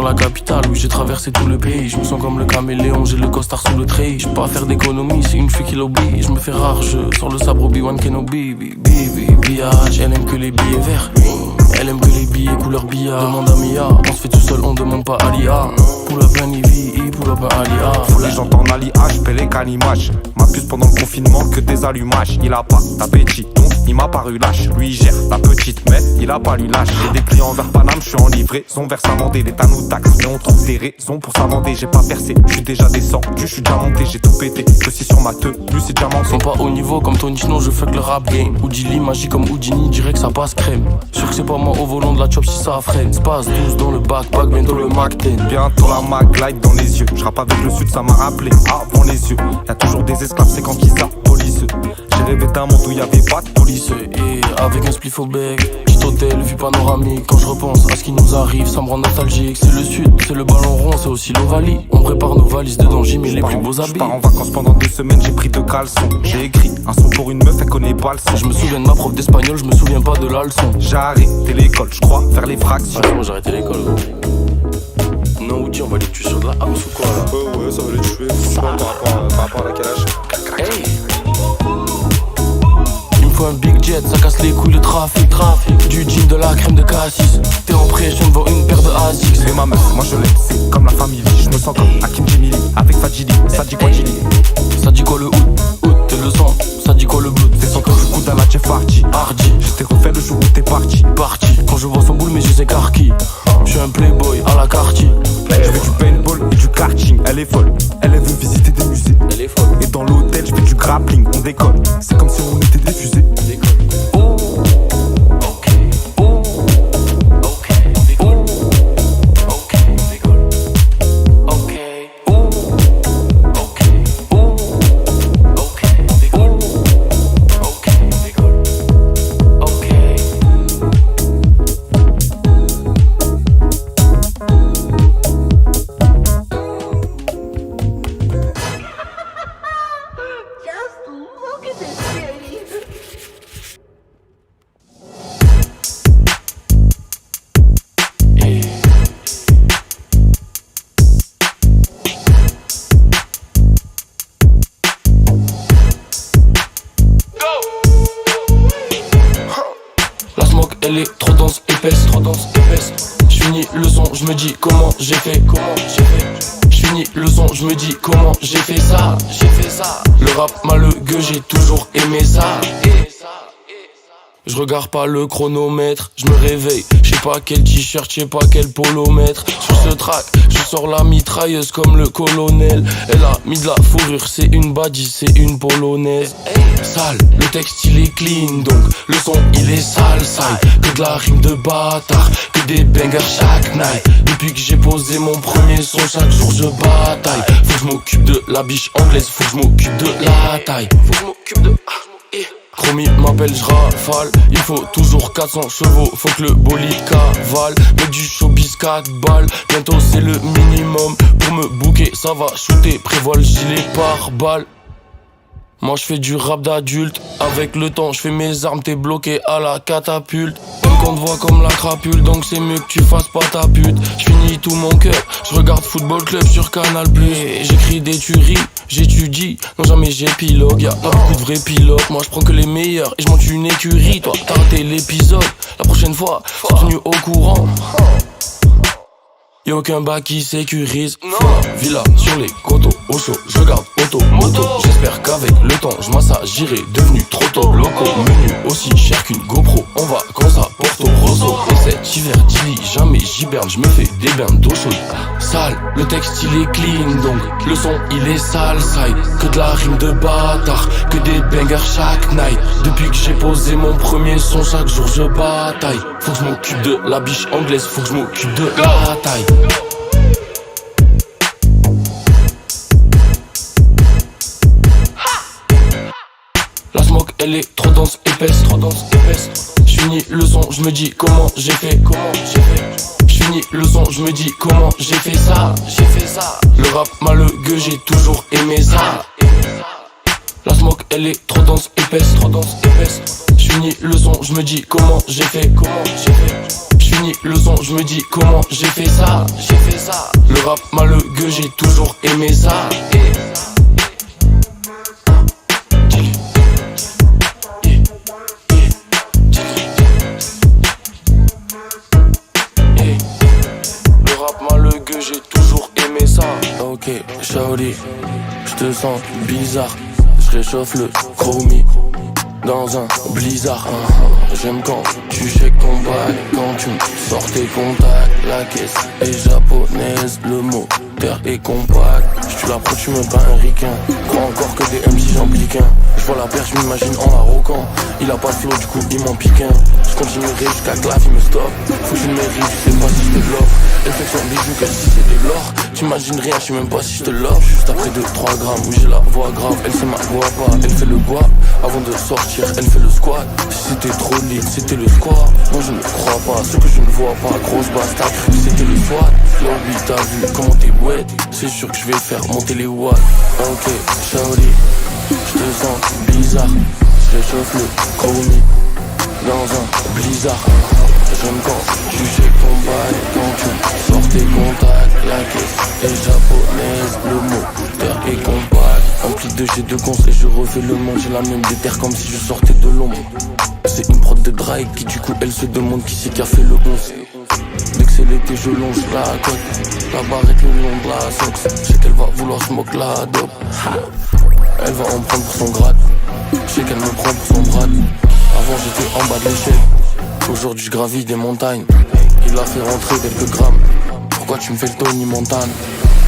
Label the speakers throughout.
Speaker 1: sur la capitale, oui j'ai traversé tout le pays. Je me sens comme le caméléon, j'ai le costard sous le treillis. J'peux pas faire d'économie, c'est une fille qui l'obéit. Je me fais rare, je sors le sabre Obi-Wan Kenobi. BH, elle aime que les billets verts. Elle aime que les billets couleur billard. Demande à Mia, on se fait tout seul, on demande pas à l'IA. Pull up un Ivy, pull up un Alia.
Speaker 2: Faut les gens en Ali H, paie les canimages. Ma puce pendant le confinement que des allumages. Il a pas d'appétit, donc il m'a paru lâche. Lui il gère la petite, mais il a pas lui lâche. J'ai des clients vers Paname, je suis en livraison vers Samandé. Les tanous taxes, mais on trouve des raisons pour s'amender. J'ai pas percé, je suis déjà descendu, je suis déjà monté, j'ai tout pété. Je suis sur ma tenue, c'est diamant.
Speaker 1: Sont pas au niveau comme Tony Snow, je fuck le rap game. Oudili, magie comme Houdini, dirait que ça passe crème. Sûr que c'est pas moi au volant de la chop si ça freine. Space 12 dans le backpack, bientôt le Mac 10.
Speaker 2: Bientôt la Mac Light dans les yeux. Je rappe avec le sud, ça m'a rappelé avant les yeux. Y'a toujours des esclaves, c'est quand qu'ils abolissent. J'ai rêvé d'un monde où y'avait pas de police.
Speaker 1: Et avec un spliff au bec, petit hôtel, vue panoramique. Quand je repense à ce qui nous arrive, ça me rend nostalgique. C'est le sud, c'est le ballon rond, c'est aussi l'Ovalie. On prépare nos valises dedans, j'y mets les plus beaux habits.
Speaker 2: Je pars en vacances pendant 2 semaines, j'ai pris 2 caleçons. J'ai écrit un son pour une meuf, elle connaît pas le son.
Speaker 1: Je me souviens de ma prof d'espagnol, je me souviens pas de la leçon.
Speaker 2: J'ai arrêté l'école, je crois, faire les fractions.
Speaker 1: Moi j'ai arrêté l'école. Non, Oudi, on va les tuer sur de la house ou quoi là?
Speaker 2: Ouais, ça va les tuer, franchement, par rapport à la calage.
Speaker 1: Hey. Il me faut un big jet, ça casse les couilles le trafic. Du jean, de la crème de cassis. T'es en pression devant une paire de Asics.
Speaker 2: C'est ma meuf, moi je l'aime, c'est comme la famille. Je me sens comme Hakim Jemili, avec Fadjili, ça dit quoi Jili?
Speaker 1: Ça dit quoi le hood? T'es le sang, ça dit quoi le blood?
Speaker 2: T'es sans que je coude à la Jeff Hardy. Je t'ai refait le jour où t'es parti.
Speaker 1: Quand je vois son boule, mes yeux s'écarquillent. Je suis un playboy à la Cartier.
Speaker 2: Je fais du paintball et du karting. Elle est folle, elle veut visiter des musées.
Speaker 1: Elle est folle.
Speaker 2: Et dans l'hôtel, je fais du grappling, on décolle. C'est comme si on était des fusées.
Speaker 1: Elle est trop dense, épaisse. J'finis le son, je me dis comment j'ai fait. J'finis le son, je me dis comment j'ai fait ça. Le rap m'a le gueux, j'ai toujours aimé ça. Je regarde pas le chronomètre, je me réveille. Je sais pas quel t-shirt, je sais pas quel polo mettre. Sur ce track, je sors la mitrailleuse comme le colonel. Elle a mis de la fourrure, c'est une badie, c'est une polonaise. Sale, le texte il est clean, donc le son il est sale. Que de la rime de bâtard, que des bangers chaque night. Depuis que j'ai posé mon premier son, chaque jour je bataille. Faut que je m'occupe de la biche anglaise, faut que je m'occupe de la taille. Faut que je m'occupe de... Chromie m'appelle, je rafale. Il faut toujours 400 chevaux, faut que le bolide cavale. Mais du showbiz 4 balles, bientôt c'est le minimum. Pour me bouquer, ça va shooter, prévois le gilet par balle. Moi je fais du rap d'adulte. Avec le temps je fais mes armes, t'es bloqué à la catapulte. Même qu'on te voit comme la crapule, donc c'est mieux que tu fasses pas ta pute. Je finis tout mon cœur, je regarde Football Club sur Canal+. J'écris des tueries, j'étudie, non jamais j'épilogue. Y'a pas beaucoup de vrais pilotes, moi je prends que les meilleurs et je monte une écurie. Toi t'as raté l'épisode, la prochaine fois, sois tenu au courant. Y'a aucun bac qui sécurise. Villa sur les coteaux, au chaud, je garde auto, moto. J'espère qu'avec le temps, je m'assagirai devenu trop tôt. Loco, menu aussi cher qu'une GoPro. On va quand ça Porto Rosso. Et cet hiver, Dilly, jamais j'hiberne, je me fais des bains d'eau chaude. Sale, le texte il est clean, donc le son il est sale, side. Que de la rime de bâtard, que des bangers chaque night. Depuis que j'ai posé mon premier son, chaque jour je bataille. Faut que je m'occupe de la biche anglaise, faut que je m'occupe de la taille. La smoke elle est trop dense, épaisse. J'finis le son, je me dis comment j'ai fait. J'finis le son, je me dis comment j'ai fait ça. Le rap m'a le gueux, j'ai toujours aimé ça. La smoke elle est trop dense, épaisse. J'finis le son, je me dis comment j'ai fait. J'finis le son, je me dis comment j'ai fait ça. Le rap malheureux, j'ai toujours aimé ça. Le rap malheureux, j'ai toujours aimé ça. Ok, Shaoli, j'te sens bizarre. J'réchauffe le chromie dans un blizzard. J'aime quand tu shakes ton bail, quand tu me sors tes contacts. La caisse est japonaise, le moteur est compact. J'tue la pro, tu me bats un ricain. Crois encore que des MC j'en pique un. J'vois la perche, j'm'imagine en la roquant. Il a pas de flow, du coup il m'en pique un. J'continuerai jusqu'à que la vie me stoppe. Faut que je mérite, je sais pas si je développe. Elle fait son bijou, qu'elle si c'est de l'or. T'imagines rien, je sais même pas si je te l'offre. Juste après 2-3 grammes, oui j'ai la voix grave. Elle sait ma voix pas, elle fait le bois. Avant de sortir, elle fait le squat. Si c'était trop lit, c'était le squat. Moi je ne crois pas, ce que je ne vois pas. Grosse basse, t'as cru, c'était le SWAT. Lobby, t'as vu comment t'es bouette. C'est sûr que je vais faire monter les watts. Ok, Shaoli, j'te sens bizarre. J'réchauffe le chromie dans un blizzard. J'aime quand tu shakes ton bail, quand tu sors tes contacts. La caisse est japonaise, le moteur est compact. Empli de G de cons et je refais le monde. J'ai la même déterre comme si je sortais de l'ombre. C'est une prod de Drake qui du coup elle se demande qui c'est qui a fait le 11. Dès que c'est l'été je longe la côte, la barrette le long de la sox. Je sais qu'elle va vouloir smoke la dope. Elle va en prendre pour son grade. Je sais qu'elle me prend pour son brad. Avant j'étais en bas de l'échelle, aujourd'hui je gravis des montagnes. Il a fait rentrer quelques grammes. Pourquoi tu me fais le Tony Montana?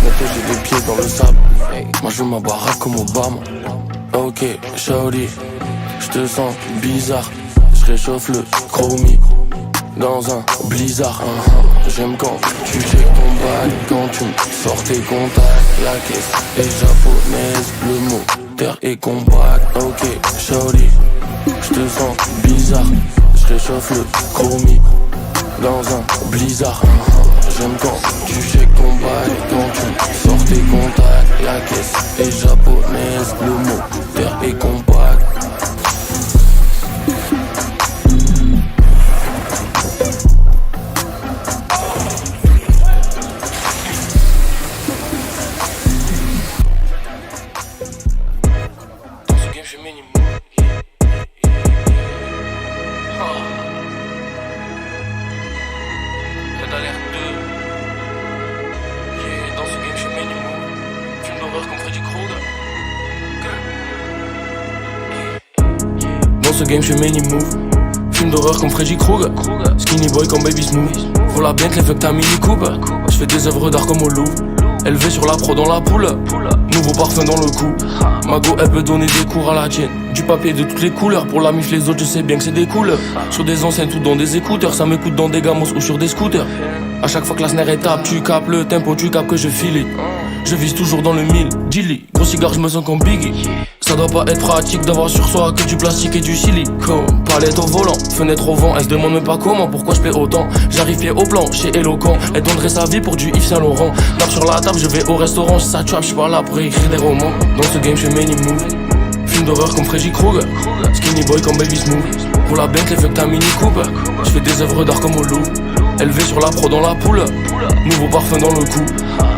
Speaker 1: Maintenant j'ai des pieds dans le sable. Moi je ma baraque comme Obama. Ok, Shaoli, j'te sens bizarre. J'réchauffe le chromie dans un blizzard. J'aime quand tu shakes ton bail, quand tu me sors tes contacts. La caisse est japonaise, le moteur est compact. Ok, Shaoli, j'te sens bizarre. J'réchauffe le chromie dans un blizzard. J'aime quand tu shakes ton bail, quand tu sors tes contacts. La caisse est japonaise, le moteur est compact. Dans ce game je fais minimum. Red Alert 2. Dans ce game je fais minimum. Film d'horreur comme Freddy Krueger. Dans ce game je fais many moves. Film d'horreur comme Freddy Krueger. Skinny boy comme Baby Smooth. Pour la Bentley fuck ta Mini Cooper. Je fais des œuvres d'art comme au Louvre. Élevé sur la pro dans la poule. Nouveau parfum dans le cou. Mago elle peut donner des cours à la tienne. Du papier de toutes les couleurs. Pour la mif les autres je sais bien que c'est des couleurs. Sur des enceintes ou dans des écouteurs. Ça m'écoute dans des gamos ou sur des scooters. A chaque fois que la snare est tape, tu capes le tempo, tu capes que je file. Je vise toujours dans le 1000, Dilly, gros cigare, je me sens comme Biggie. Ça doit pas être pratique d'avoir sur soi que du plastique et du silicone. Palette au volant, fenêtre au vent, elle se demande même pas comment, pourquoi je plais autant. J'arrive pied au plan, chez éloquent, elle donnerait sa vie pour du Yves Saint Laurent. Tape sur la table, je vais au restaurant, si ça trap, j'suis pas là pour écrire des romans. Dans ce game, j'fais many moves. Film d'horreur comme Freddy Krueger. Skinny boy comme Baby Smooth. Pour la Bentley, fuck ta Mini Cooper. J'fais des œuvres d'art comme au Louvre. Élevé sur la pro dans la poule. Nouveau parfum dans le cou.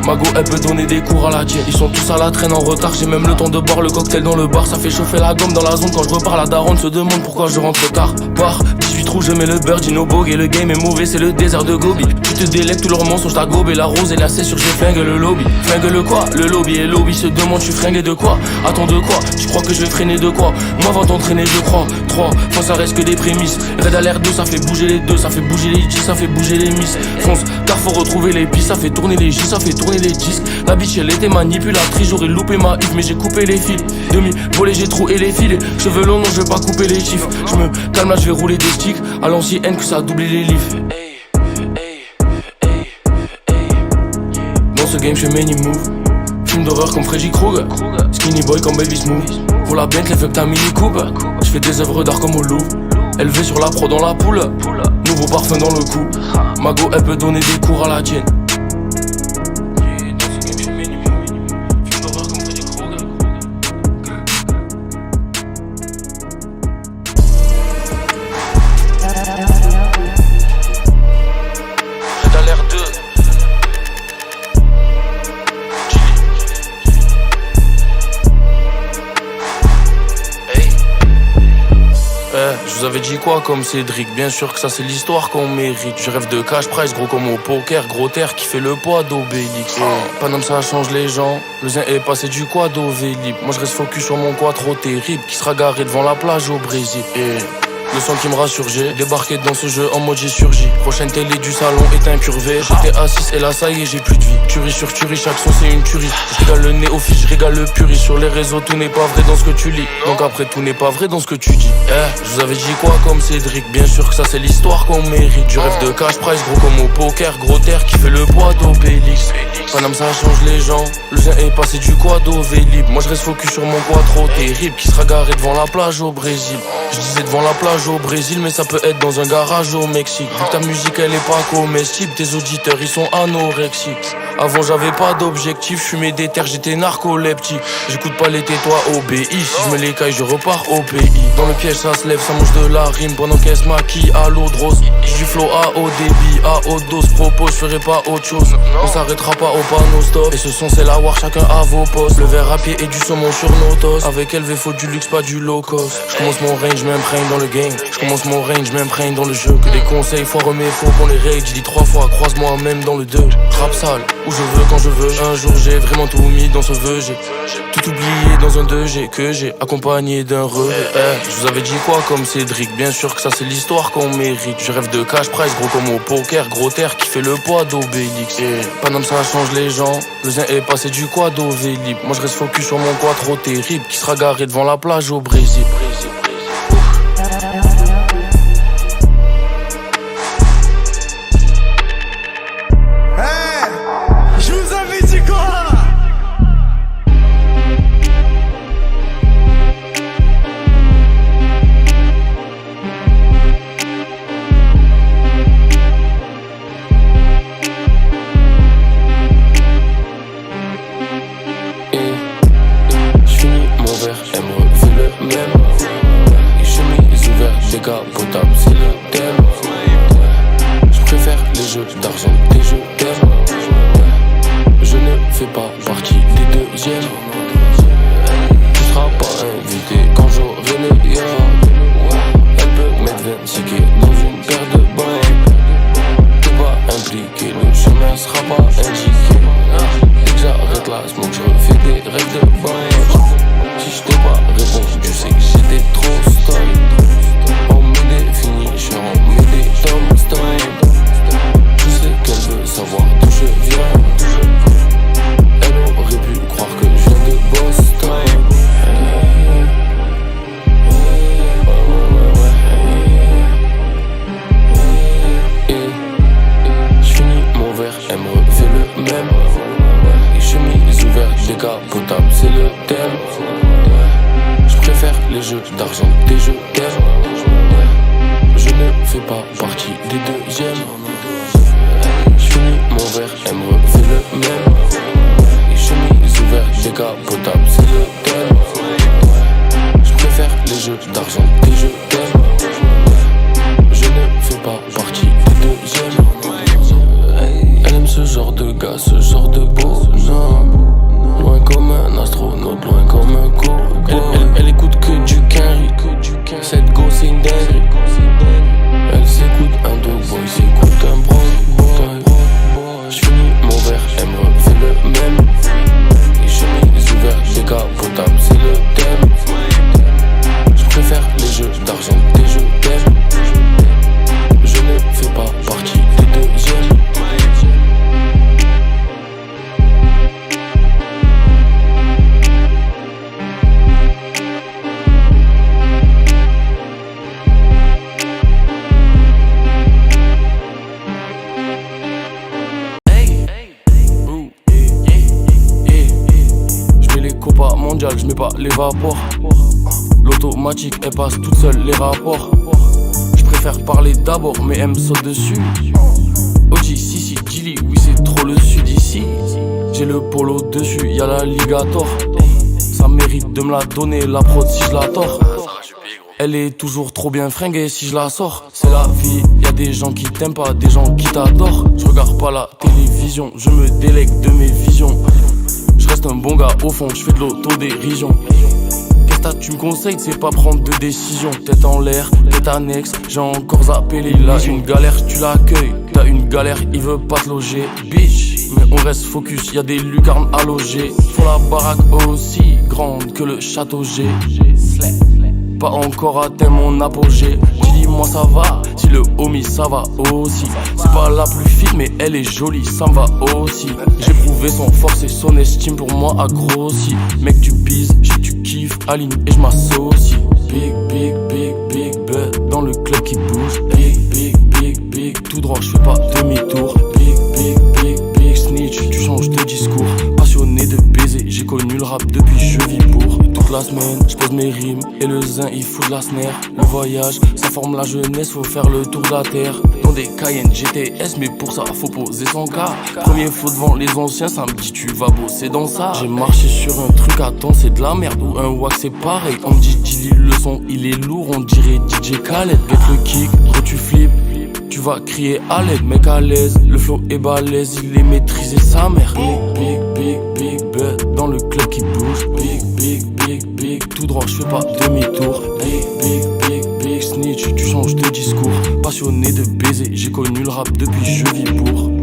Speaker 1: Mago elle peut donner des cours à la tienne. Ils sont tous à la traîne en retard. J'ai même le temps de boire le cocktail dans le bar. Ça fait chauffer la gomme dans la zone. Quand je repars la daronne se demande pourquoi je rentre tard. Par 18 trous je mets le beurre, Dino Bog. Et le game est mauvais, c'est le désert de Gobi. Tu te délectes tous leurs mensonges, ta gobe et la rose et la cessure. Je flingue le lobby. Flingue le quoi? Le lobby et lobby se demande je suis fringué de quoi? Attends de quoi? Tu crois que je vais freiner de quoi? Moi avant d'entraîner je crois. 3, enfin ça reste que des prémices. Red Alert 2 ça fait bouger les deux. Ça fait bouger les G, ça fait bouger les miss. Fonce car faut retrouver les pistes. Ça fait tourner les J, ça fait tourner les disques. La bitch elle était manipulatrice, j'aurais loupé ma if mais j'ai coupé les fils. Demi-volé j'ai troué les filets. Cheveux longs non je vais pas couper les chiffres. Je me calme là je vais rouler des sticks. À l'ancienne que ça a doublé les livres. Dans ce game je fais many moves. Film d'horreur comme Freddy Krueger. Skinny boy comme Baby Smooth. Pour la Bentley fuck ta Mini Cooper. Je fais des œuvres d'art comme au Louvre. Élevé sur la pro dans la poule. Nouveau parfum dans le cou. Mago elle peut donner des cours à la tienne. je vous avais dit quoi comme Cédric? Bien sûr que ça c'est l'histoire qu'on mérite. Je rêve de cash prize, gros comme au poker. Gros terre qui fait le poids d'Obélix. Paname ça change les gens. Le zin est passé du quad au Vélib. Moi je reste focus sur mon quad trop terrible qui sera garé devant la plage au Brésil. Le son qui me rassure, j'ai débarqué dans ce jeu en mode j'ai surgi. Prochaine télé du salon est incurvée. J'étais assis et là ça y est j'ai plus de vie. Tuerie sur tuerie, chaque son c'est une tuerie. Je régale le néophyte, je régale le puriste. Sur les réseaux tout n'est pas vrai dans ce que tu lis. Donc après tout n'est pas vrai dans ce que tu dis. Je vous avais dit quoi comme Cédric? Bien sûr que ça c'est l'histoire qu'on mérite. Je rêve de cash prize, gros comme au poker. Gros terre qui fait le poids d'Obélix. Paname ça change les gens. Le zin est passé du quad au Vélib. Moi je reste focus sur mon quad trop terrible qui sera garé devant la plage au Brésil. Je disais devant la plage au Brésil, mais ça peut être dans un garage au Mexique. Vu que ta musique elle est pas comestible, tes auditeurs ils sont anorexiques. Avant j'avais pas d'objectif, je fumais des terres, j'étais narcoleptique. J'écoute pas les tais-toi, obéis. Si je me les caille, je repars au pays. Dans le piège ça se lève, ça mange de la rime. Pendant qu'elle se maquille à l'eau de rose. J'ai du flow à haut débit, à haute dose. Propose, je ferai pas autre chose. On s'arrêtera pas au panneau stop. Et ce son c'est la war, chacun à vos postes. Le verre à pied et du saumon sur nos tosses. Avec LV faut du luxe, pas du low cost. Je commence mon range, je m'imprègne dans le game. Je commence mon range, je m'imprègne dans le jeu. Que des conseils, faut remettre, faut qu'on les règle. J'ai dit 3 fois, croise-moi même dans le 2. Rap sale, où je veux, quand je veux. Un jour j'ai vraiment tout mis dans ce vœu. J'ai tout oublié dans un 2G que j'ai accompagné d'un revêt. Je vous avais dit quoi comme Cédric? Bien sûr que ça c'est l'histoire qu'on mérite. Je rêve de cash prize, gros comme au poker. Gros terre qui fait le poids d'Obélix. Paname ça change les gens. Le zin est passé du quad au Vélib. Moi je reste focus sur mon quad trop terrible qui sera garé devant la plage au Brésil. Décapotable, c'est le thème. Je préfère les jeux d'argent que des jeux d'âme. Je ne fais pas partie des deuxièmes. Tu seras pas invité quand j'aurai le ya. Elle peut mettre 26 k dans une paire de bas. T'es pas impliqué, le chemin sera pas indiqué. Dès que j'arrête la smoke, je refais des règles de base. Si je t'ai pas répondu, tu sais que j'étais trop style. Fini, je suis en mêlée Tom Style. Je sais qu'elle veut savoir d'où je viens. Elle aurait pu croire que je viens de Boston. Je finis mon verre, elle me refait le même. Les chemises ouvertes, décapotables, c'est le thème. Je préfère les jeux d'argent que des jeux d'âme. Je ne fais pas partie des deuxièmes. J'finis mon verre, elle me refait le même. Les chemises ouvertes, décapotables, c'est le thème. Je préfère les jeux d'argent que des jeux d'âme. Je ne fais pas partie des deuxièmes. Elle aime ce genre de gars, ce genre de bonhomme. Loin comme un astronaute, loin comme un coco. Elle écoute que du Kenry. Cette go c'est une dinguerie. Elle s'écoute un dog boy, s'écoute un brown boy. J'finis mon verre, elle me refait le même. Les chemises ouvertes, décapotables, c'est le thème. Je préfère les jeux d'argent que des jeux d'âme. Je ne fais pas partie des deuxièmes. Je mets pas les vapors. L'automatique elle passe toute seule les rapports. Je préfère parler d'abord mais elle me saute dessus. OG, Sissi, Gilly, oui c'est trop le sud ici. J'ai le polo dessus, y'a l'alligator. Ça mérite de me la donner la prod si je la tords. Elle est toujours trop bien fringuée si je la sors. C'est la vie, y'a des gens qui t'aiment pas, des gens qui t'adorent. Je regarde pas la télévision, je me délègue de mes visions. Je reste un bon gars au fond, je fais de l'autodérision. Qu'est-ce Tata, tu me conseilles, c'est pas prendre de décision. Tête en l'air, tête annexe, j'ai encore zappé les lignes. Une galère, tu l'accueilles. T'as une galère, il veut pas te loger. Bitch, mais on reste focus, y'a des lucarnes à loger. Faut la baraque aussi grande que le château G. Pas encore atteint mon apogée. Dis-moi ça va, si le homie ça va aussi. C'est pas la plus fit mais elle est jolie, ça me va aussi. J'ai prouvé son force et son estime pour moi a grossi. Mec tu bises, tu kiffes, aligne et je m'associe. Big, big, big, big bet dans le club qui bouge. Big, big, big, big, tout droit, je fais pas demi-tour. Big, big, big, big snitch, tu changes de discours. Passionné de baiser, j'ai connu le rap depuis je vis pour. Toute la semaine, je pose mes rimes et le zin il fout de la snare. Le voyage, ça forme la jeunesse, faut faire le tour de la terre. Dans des Cayenne GTS, mais pour ça faut poser son cas. Premier faux devant les anciens, ça me dit tu vas bosser dans ça. J'ai marché sur un truc, attends c'est de la merde ou un wax c'est pareil. On me dit Dili le son, il est lourd, on dirait DJ Khaled. Get le kick, tu flippes. Tu vas crier à l'aide, mec à l'aise. Le flow est balèze, il est maîtrisé sa mère. Big, big, big, big bet dans le club qui bouge. Big, big, big, big, tout droit, je fais pas demi-tour. Big, big, big, big snitch, tu changes de discours. Passionné de baiser, j'ai connu le rap depuis je vis pour.